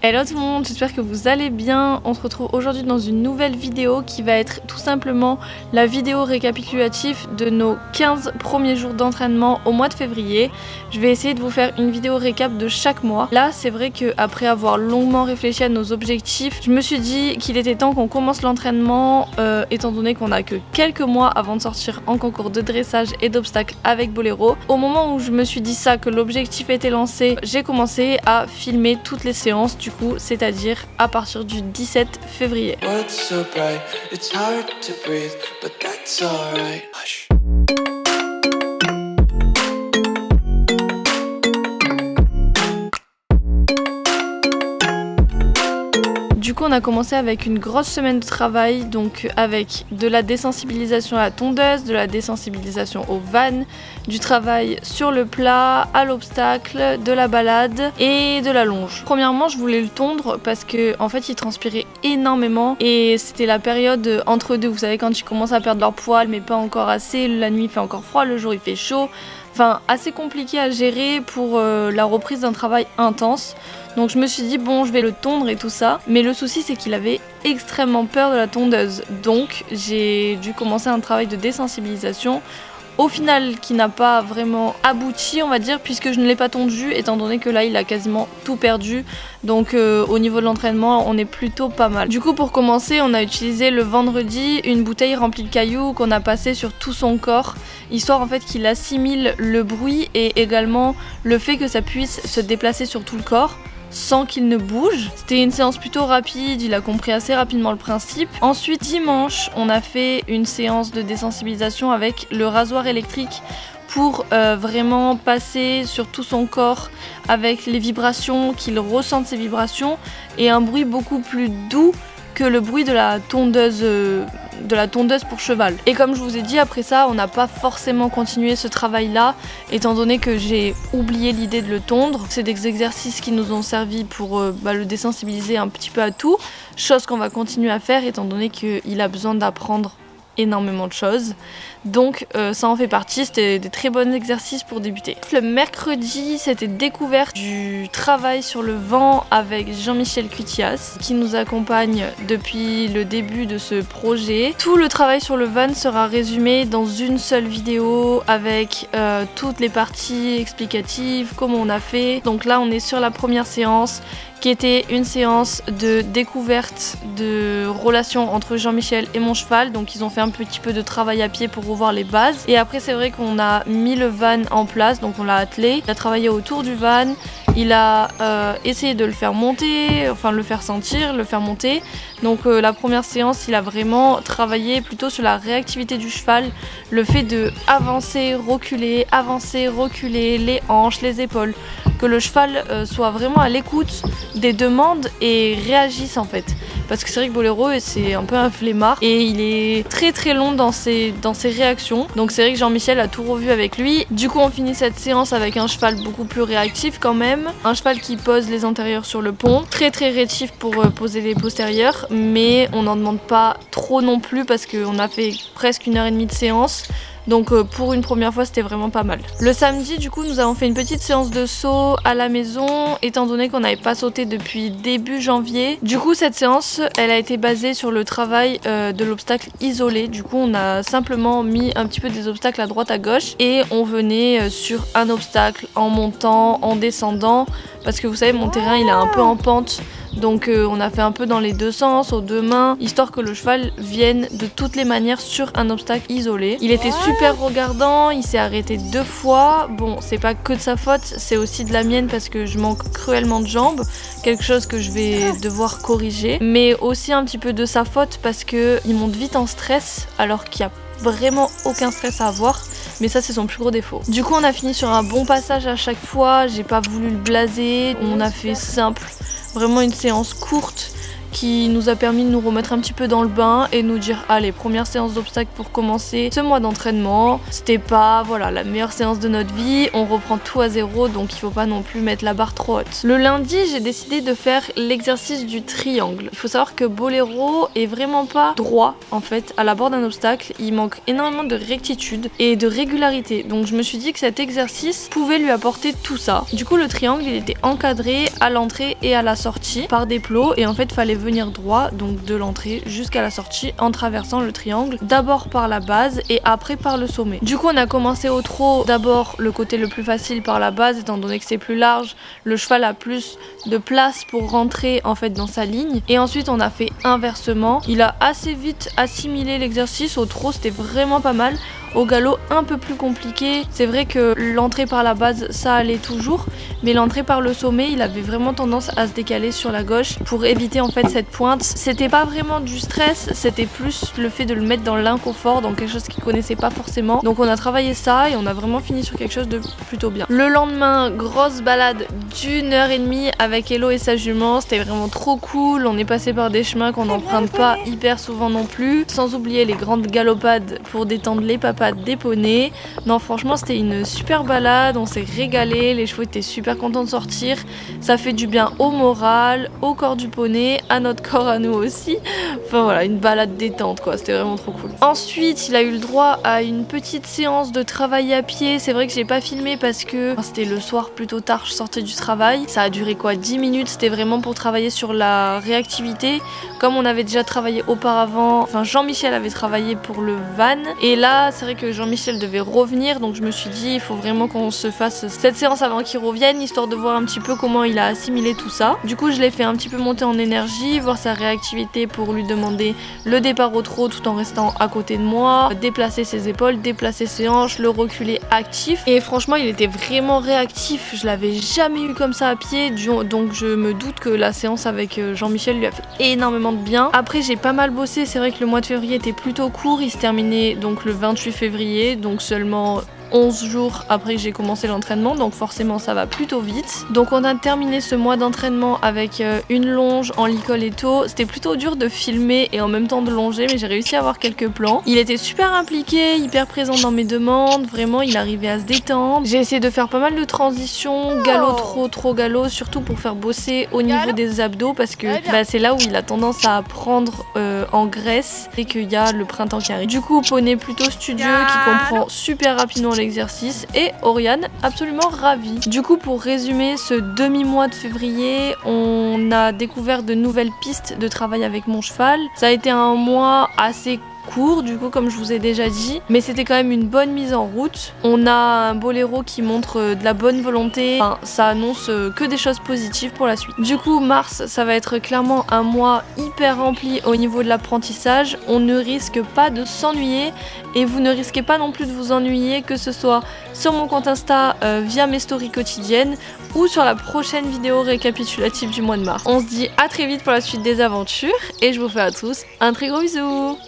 Hello tout le monde, j'espère que vous allez bien. On se retrouve aujourd'hui dans une nouvelle vidéo qui va être tout simplement la vidéo récapitulative de nos 15 premiers jours d'entraînement au mois de février. Je vais essayer de vous faire une vidéo récap de chaque mois. Là, c'est vrai qu'après avoir longuement réfléchi à nos objectifs, je me suis dit qu'il était temps qu'on commence l'entraînement étant donné qu'on a que quelques mois avant de sortir en concours de dressage et d'obstacles avec Bolero. Au moment où je me suis dit ça, que l'objectif était lancé, j'ai commencé à filmer toutes les séances du coup, c'est-à-dire à partir du 17 février. Du coup on a commencé avec une grosse semaine de travail, donc avec de la désensibilisation à la tondeuse, de la désensibilisation au van, du travail sur le plat, à l'obstacle, de la balade et de la longe. Premièrement je voulais le tondre parce que en fait il transpirait énormément et c'était la période entre deux, vous savez quand ils commencent à perdre leur poil mais pas encore assez, la nuit il fait encore froid, le jour il fait chaud. Enfin assez compliqué à gérer pour la reprise d'un travail intense. Donc je me suis dit bon je vais le tondre et tout ça. Mais le souci c'est qu'il avait extrêmement peur de la tondeuse. Donc j'ai dû commencer un travail de désensibilisation. Au final qui n'a pas vraiment abouti on va dire puisque je ne l'ai pas tondu étant donné que là il a quasiment tout perdu. Donc au niveau de l'entraînement on est plutôt pas mal. Du coup pour commencer on a utilisé le vendredi une bouteille remplie de cailloux qu'on a passé sur tout son corps. Histoire en fait qu'il assimile le bruit et également le fait que ça puisse se déplacer sur tout le corps sans qu'il ne bouge. C'était une séance plutôt rapide, il a compris assez rapidement le principe. Ensuite dimanche on a fait une séance de désensibilisation avec le rasoir électrique pour vraiment passer sur tout son corps avec les vibrations, qu'il ressente ces vibrations et un bruit beaucoup plus doux que le bruit de la tondeuse pour cheval. Et comme je vous ai dit, après ça on n'a pas forcément continué ce travail là étant donné que j'ai oublié l'idée de le tondre. C'est des exercices qui nous ont servi pour le désensibiliser un petit peu à tout, chose qu'on va continuer à faire étant donné qu'il a besoin d'apprendre énormément de choses. Donc ça en fait partie, c'était des très bons exercices pour débuter. Le mercredi c'était découverte du travail sur le vent avec Jean-Michel Cutias qui nous accompagne depuis le début de ce projet. Tout le travail sur le van sera résumé dans une seule vidéo avec toutes les parties explicatives, comment on a fait. Donc là on est sur la première séance qui était une séance de découverte de relations entre Jean-Michel et mon cheval. Donc ils ont fait un petit peu de travail à pied pour revoir les bases. Et après c'est vrai qu'on a mis le van en place, donc on l'a attelé. Il a travaillé autour du van, il a essayé de le faire monter, enfin le faire sentir, le faire monter. Donc la première séance il a vraiment travaillé plutôt sur la réactivité du cheval, le fait de avancer, reculer, les hanches, les épaules. Que le cheval soit vraiment à l'écoute des demandes et réagisse en fait. Parce que c'est vrai que Bolero c'est un peu un flemmard et il est très long dans ses réactions. Donc c'est vrai que Jean-Michel a tout revu avec lui. Du coup on finit cette séance avec un cheval beaucoup plus réactif quand même. Un cheval qui pose les antérieurs sur le pont. Très réactif pour poser les postérieurs. Mais on n'en demande pas trop non plus parce qu'on a fait presque 1h30 de séance. Donc pour une première fois c'était vraiment pas mal. Le samedi du coup nous avons fait une petite séance de saut à la maison étant donné qu'on n'avait pas sauté depuis début janvier. Du coup cette séance elle a été basée sur le travail de l'obstacle isolé. Du coup on a simplement mis un petit peu des obstacles à droite à gauche et on venait sur un obstacle en montant, en descendant parce que vous savez mon terrain il est un peu en pente. Donc on a fait un peu dans les deux sens, aux deux mains, histoire que le cheval vienne de toutes les manières sur un obstacle isolé. Il était super regardant, il s'est arrêté 2 fois. Bon, c'est pas que de sa faute, c'est aussi de la mienne parce que je manque cruellement de jambes. Quelque chose que je vais devoir corriger. Mais aussi un petit peu de sa faute parce qu'il monte vite en stress alors qu'il n'y a vraiment aucun stress à avoir. Mais ça c'est son plus gros défaut. Du coup on a fini sur un bon passage à chaque fois, j'ai pas voulu le blaser, on a fait simple. Vraiment une séance courte qui nous a permis de nous remettre un petit peu dans le bain et nous dire allez, première séance d'obstacles pour commencer ce mois d'entraînement. C'était pas voilà la meilleure séance de notre vie, on reprend tout à zéro, donc il faut pas non plus mettre la barre trop haute. Le lundi, j'ai décidé de faire l'exercice du triangle. Il faut savoir que Bolero est vraiment pas droit en fait à la barre d'un obstacle, il manque énormément de rectitude et de régularité, donc je me suis dit que cet exercice pouvait lui apporter tout ça. Du coup le triangle il était encadré à l'entrée et à la sortie par des plots et en fait fallait venir droit, donc de l'entrée jusqu'à la sortie en traversant le triangle, d'abord par la base et après par le sommet. Du coup on a commencé au trot, d'abord le côté le plus facile par la base étant donné que c'est plus large, le cheval a plus de place pour rentrer en fait dans sa ligne, et ensuite on a fait inversement. Il a assez vite assimilé l'exercice. Au trot c'était vraiment pas mal. Au galop un peu plus compliqué, c'est vrai que l'entrée par la base ça allait toujours, mais l'entrée par le sommet il avait vraiment tendance à se décaler sur la gauche pour éviter en fait cette pointe. C'était pas vraiment du stress, c'était plus le fait de le mettre dans l'inconfort, dans quelque chose qu'il connaissait pas forcément. Donc on a travaillé ça et on a vraiment fini sur quelque chose de plutôt bien. Le lendemain, grosse balade d'1h30 avec Hello et sa jument, c'était vraiment trop cool. On est passé par des chemins qu'on n'emprunte pas hyper souvent non plus, sans oublier les grandes galopades pour détendre les papas des poneys. Non franchement c'était une super balade, on s'est régalé, les chevaux étaient super contents de sortir, ça fait du bien au moral, au corps du poney, à notre corps à nous aussi. Enfin voilà, une balade détente quoi, c'était vraiment trop cool. Ensuite il a eu le droit à une petite séance de travail à pied. C'est vrai que j'ai pas filmé parce que c'était le soir plutôt tard, je sortais du travail. Ça a duré quoi, 10 minutes, c'était vraiment pour travailler sur la réactivité comme on avait déjà travaillé auparavant. Enfin Jean-Michel avait travaillé pour le van et là c'est vrai que Jean-Michel devait revenir, donc je me suis dit il faut vraiment qu'on se fasse cette séance avant qu'il revienne, histoire de voir un petit peu comment il a assimilé tout ça. Du coup je l'ai fait un petit peu monter en énergie, voir sa réactivité pour lui demander le départ au trot tout en restant à côté de moi, déplacer ses épaules, déplacer ses hanches, le reculer actif, et franchement il était vraiment réactif, je l'avais jamais eu comme ça à pied, donc je me doute que la séance avec Jean-Michel lui a fait énormément de bien. Après j'ai pas mal bossé, c'est vrai que le mois de février était plutôt court, il se terminait donc le 28 février, donc seulement 11 jours après que j'ai commencé l'entraînement, donc forcément ça va plutôt vite. Donc on a terminé ce mois d'entraînement avec une longe en licol et taux. C'était plutôt dur de filmer et en même temps de longer, mais j'ai réussi à avoir quelques plans. Il était super impliqué, hyper présent dans mes demandes, vraiment il arrivait à se détendre. J'ai essayé de faire pas mal de transitions, galop, trop galop, surtout pour faire bosser au niveau des abdos, parce que c'est là où il a tendance à prendre en graisse et qu'il y a le printemps qui arrive. Du coup poney plutôt studieux qui comprend super rapidement l'exercice, et Oriane absolument ravie. Du coup pour résumer ce demi-mois de février, on a découvert de nouvelles pistes de travail avec mon cheval. Ça a été un mois assez court du coup comme je vous ai déjà dit, mais c'était quand même une bonne mise en route. On a un Bolero qui montre de la bonne volonté, enfin, ça annonce que des choses positives pour la suite. Du coup mars ça va être clairement un mois hyper rempli au niveau de l'apprentissage. On ne risque pas de s'ennuyer et vous ne risquez pas non plus de vous ennuyer, que ce soit sur mon compte Insta via mes stories quotidiennes ou sur la prochaine vidéo récapitulative du mois de mars. On se dit à très vite pour la suite des aventures et je vous fais à tous un très gros bisou.